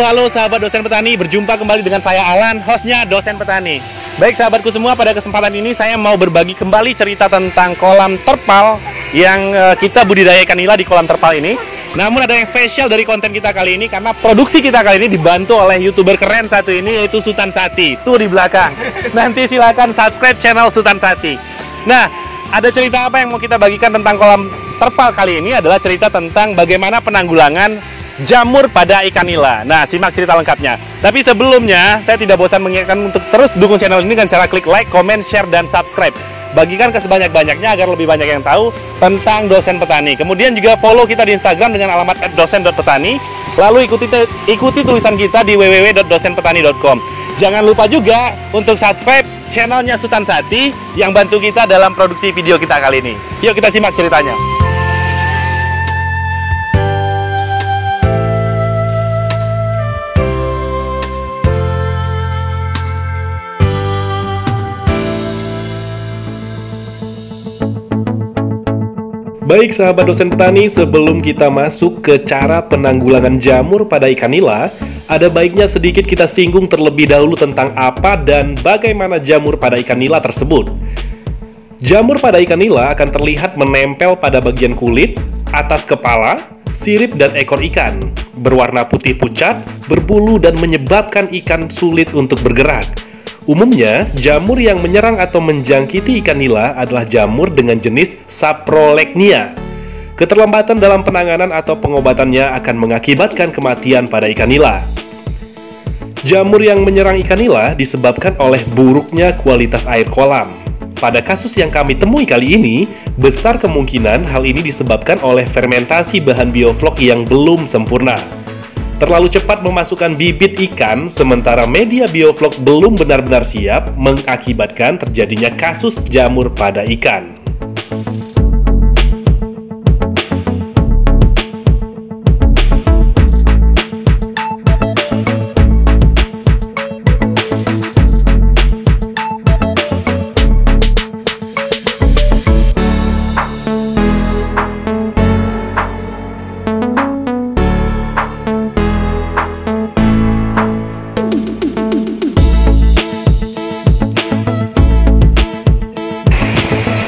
Halo sahabat dosen petani, berjumpa kembali dengan saya Alan, hostnya Dosen Petani. Baik sahabatku semua, pada kesempatan ini saya mau berbagi kembali cerita tentang kolam terpal yang kita budidaya ikan nila di kolam terpal ini. Namun ada yang spesial dari konten kita kali ini karena produksi kita kali ini dibantu oleh YouTuber keren satu ini, yaitu Sultan Sati. Tuh di belakang. Nanti silakan subscribe channel Sultan Sati. Nah, ada cerita apa yang mau kita bagikan tentang kolam terpal kali ini adalah cerita tentang bagaimana penanggulangan jamur pada ikan nila. Nah, simak cerita lengkapnya. Tapi sebelumnya, saya tidak bosan mengingatkan untuk terus dukung channel ini dengan cara klik like, comment, share, dan subscribe. Bagikan ke sebanyak-banyaknya agar lebih banyak yang tahu tentang Dosen Petani. Kemudian juga follow kita di Instagram dengan alamat @dosen.petani. Lalu ikuti tulisan kita di www.dosenpetani.com. Jangan lupa juga untuk subscribe channelnya Sultan Sati yang bantu kita dalam produksi video kita kali ini. Yuk kita simak ceritanya. Baik sahabat Dosen Petani, sebelum kita masuk ke cara penanggulangan jamur pada ikan nila, ada baiknya sedikit kita singgung terlebih dahulu tentang apa dan bagaimana jamur pada ikan nila tersebut. Jamur pada ikan nila akan terlihat menempel pada bagian kulit, atas kepala, sirip dan ekor ikan, berwarna putih pucat, berbulu dan menyebabkan ikan sulit untuk bergerak. Umumnya, jamur yang menyerang atau menjangkiti ikan nila adalah jamur dengan jenis Saprolegnia. Keterlambatan dalam penanganan atau pengobatannya akan mengakibatkan kematian pada ikan nila. Jamur yang menyerang ikan nila disebabkan oleh buruknya kualitas air kolam. Pada kasus yang kami temui kali ini, besar kemungkinan hal ini disebabkan oleh fermentasi bahan bioflok yang belum sempurna. Terlalu cepat memasukkan bibit ikan, sementara media bioflok belum benar-benar siap, mengakibatkan terjadinya kasus jamur pada ikan.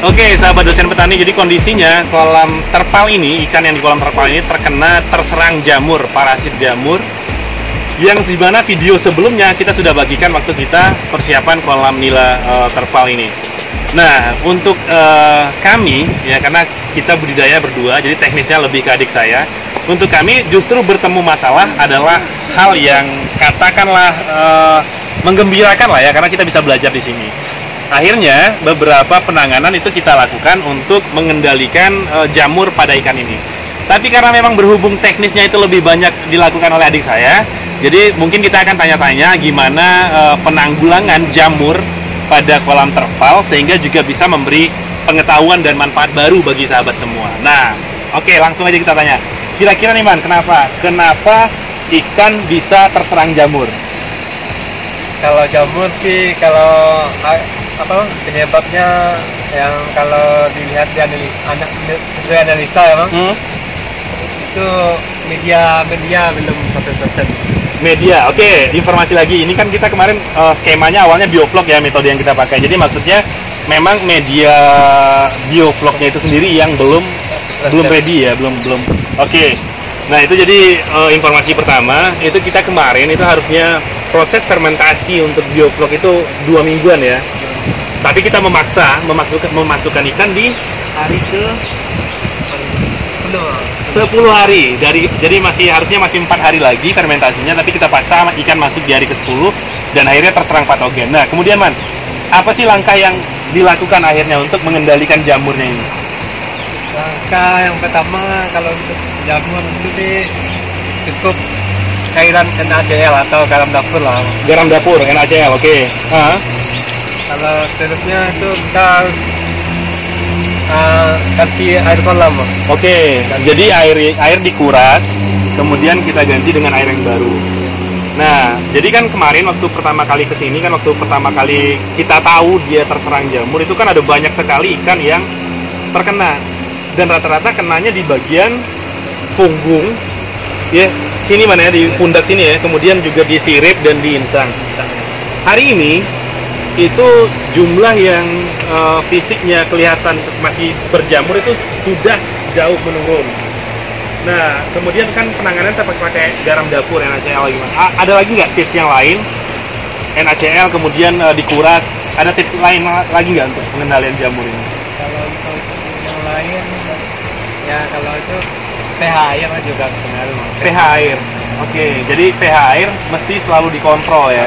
Oke sahabat Dosen Petani, jadi kondisinya kolam terpal ini, ikan yang di kolam terpal ini terserang jamur, parasit jamur, yang dimana video sebelumnya kita sudah bagikan waktu kita persiapan kolam nila terpal ini. Nah, untuk kami, ya karena kita budidaya berdua, jadi teknisnya lebih ke adik saya. Untuk kami justru bertemu masalah adalah hal yang katakanlah menggembirakan lah ya, karena kita bisa belajar di sini. Akhirnya beberapa penanganan itu kita lakukan untuk mengendalikan jamur pada ikan ini. Tapi karena memang berhubung teknisnya itu lebih banyak dilakukan oleh adik saya, jadi mungkin kita akan tanya-tanya gimana penanggulangan jamur pada kolam terpal sehingga juga bisa memberi pengetahuan dan manfaat baru bagi sahabat semua. Nah, oke, langsung aja kita tanya. Kira-kira nih Man, kenapa ikan bisa terserang jamur? Kalau jamur sih, kalau penyebabnya yang kalau dilihat di sesuai analisa emang itu media belum 100%. Media, oke. Informasi lagi, ini kan kita kemarin skemanya awalnya bioflok ya, metode yang kita pakai. Jadi maksudnya memang media biofloknya itu sendiri yang belum ready ya, belum. Oke. Nah itu jadi informasi pertama, itu kita kemarin itu harusnya proses fermentasi untuk bioflok itu 2 mingguan ya. Tapi kita memasukkan ikan di hari ke 10 hari jadi harusnya masih 4 hari lagi fermentasinya, tapi kita paksa ikan masuk di hari ke-10 dan akhirnya terserang patogen. Nah, kemudian Man, apa sih langkah yang dilakukan akhirnya untuk mengendalikan jamurnya ini? Langkah yang pertama kalau untuk jamur itu cukup cairan NaCl atau garam dapur lah. Garam dapur, NaCl, oke. Kalau seterusnya itu kita harus ganti air kolam. Oke, jadi air dikuras, kemudian kita ganti dengan air yang baru. Nah, jadi kan kemarin waktu pertama kali kesini kan, waktu pertama kali kita tahu dia terserang jamur, itu kan ada banyak sekali ikan yang terkena. Dan rata-rata kenanya di bagian punggung, ya, sini mana ya, di pundak sini ya, kemudian juga disirip dan diinsang. Hari ini itu jumlah yang fisiknya kelihatan masih berjamur itu sudah jauh menurun. Nah, kemudian kan penanganan saya pakai garam dapur NaCl gimana? Ada lagi nggak tips yang lain? NaCl kemudian dikuras. Ada tips lain lagi nggak untuk pengendalian jamur ini? Kalau untuk yang lain, ya kalau itu pH air juga pengaruh. pH air. Oke, jadi pH air mesti selalu dikontrol ya.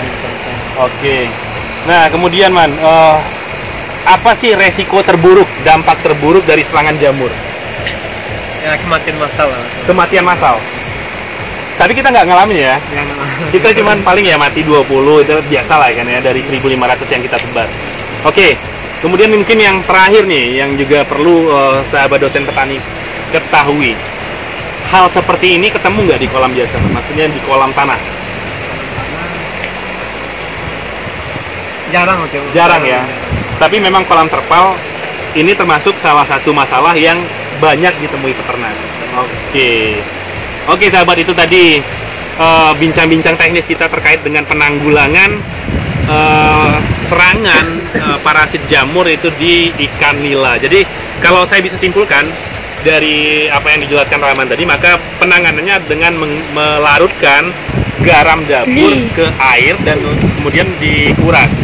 Oke. Nah, kemudian apa sih resiko terburuk, dampak terburuk dari serangan jamur? Ya, kematian massal. Kematian massal. Tapi kita nggak ngalamin ya. Kita cuman paling ya mati 20, itu biasa lah kan ya, dari 1.500 yang kita sebar. Oke, kemudian mungkin yang terakhir nih, yang juga perlu sahabat dosen petani ketahui. Hal seperti ini ketemu nggak di kolam biasa? Maksudnya di kolam tanah? Jarang ya. Tapi memang kolam terpal ini termasuk salah satu masalah yang banyak ditemui peternak. Oke sahabat, itu tadi bincang-bincang teknis kita terkait dengan penanggulangan serangan parasit jamur itu di ikan nila. Jadi kalau saya bisa simpulkan dari apa yang dijelaskan Rahman tadi, maka penanganannya dengan melarutkan garam dapur ke air dan kemudian dikuras.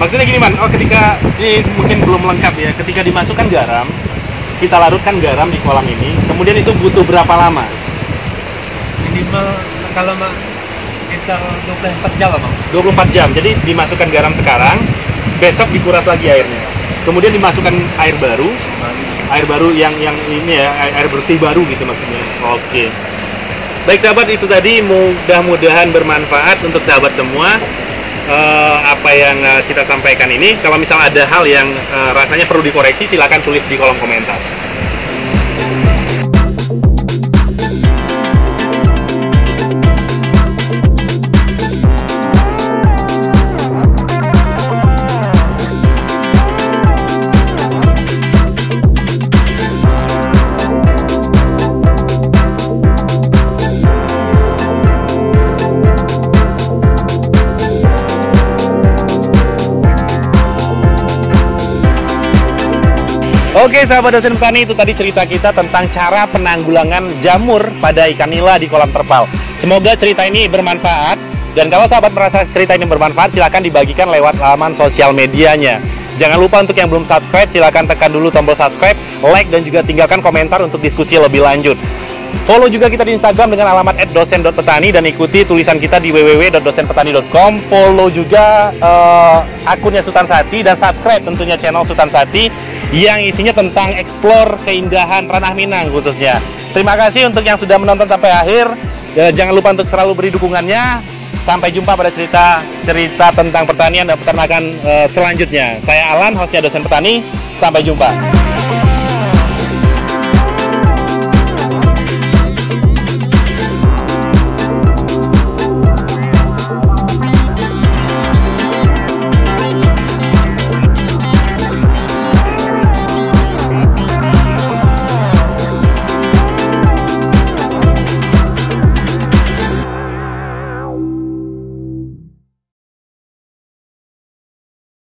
Maksudnya gini Man, ketika ini mungkin belum lengkap ya, ketika dimasukkan garam, kita larutkan garam di kolam ini, kemudian itu butuh berapa lama? Minimal kalau sekitar 24 jam Bang. 24 jam, jadi dimasukkan garam sekarang, besok dikuras lagi airnya, kemudian dimasukkan air baru yang ini ya, air bersih baru gitu maksudnya. Oke. Baik sahabat, itu tadi mudah-mudahan bermanfaat untuk sahabat semua. Apa yang kita sampaikan ini, kalau misal ada hal yang rasanya perlu dikoreksi, silakan tulis di kolom komentar. Oke sahabat dosen petani, itu tadi cerita kita tentang cara penanggulangan jamur pada ikan nila di kolam terpal. Semoga cerita ini bermanfaat, dan kalau sahabat merasa cerita ini bermanfaat, silahkan dibagikan lewat laman sosial medianya. Jangan lupa untuk yang belum subscribe, silahkan tekan dulu tombol subscribe, like, dan juga tinggalkan komentar untuk diskusi lebih lanjut. Follow juga kita di Instagram dengan alamat @dosen.petani dan ikuti tulisan kita di www.dosenpetani.com. Follow juga akunnya Sultan Sati dan subscribe tentunya channel Sultan Sati yang isinya tentang explore keindahan Ranah Minang khususnya. Terima kasih untuk yang sudah menonton sampai akhir. Jangan lupa untuk selalu beri dukungannya. Sampai jumpa pada cerita tentang pertanian dan peternakan selanjutnya. Saya Alan, hostnya Dosen Petani. Sampai jumpa.